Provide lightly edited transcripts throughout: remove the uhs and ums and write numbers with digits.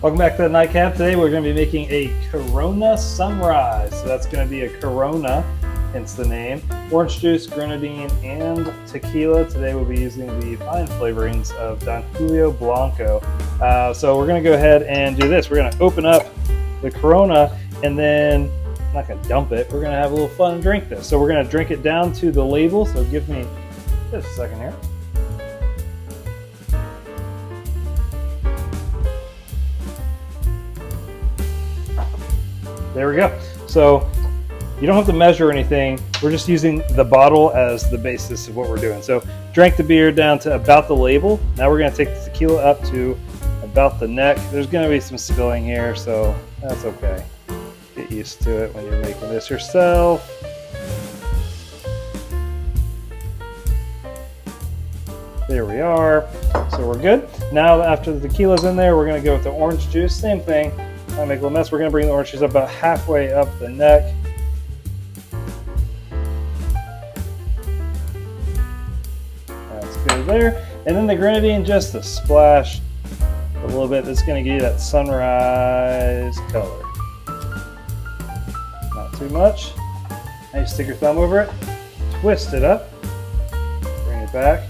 Welcome back to the Nightcap. Today we're going to be making a Corona Sunrise. So that's going to be a Corona, hence the name. Orange juice, grenadine, and tequila. Today we'll be using the fine flavorings of Don Julio Blanco. So we're going to go ahead and do this. We're going to open up the Corona and then, I'm not going to dump it, we're going to have a little fun and drink this. So we're going to drink it down to the label. So give me just a second here. There we go. So you don't have to measure anything. We're just using the bottle as the basis of what we're doing. So drank the beer down to about the label. Now we're going to take the tequila up to about the neck. There's going to be some spilling here, so that's okay. Get used to it when you're making this yourself. There we are. So we're good. Now after the tequila's in there, we're going to go with the orange juice. Same thing. I make a little mess. We're going to bring the orange juice up about halfway up the neck. That's good there. And then the grenadine, just a splash, a little bit. That's going to give you that sunrise color. Not too much. Now you stick your thumb over it, twist it up, bring it back.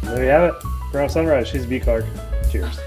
There you have it. Corona Sunrise. She's B. Clark. Cheers.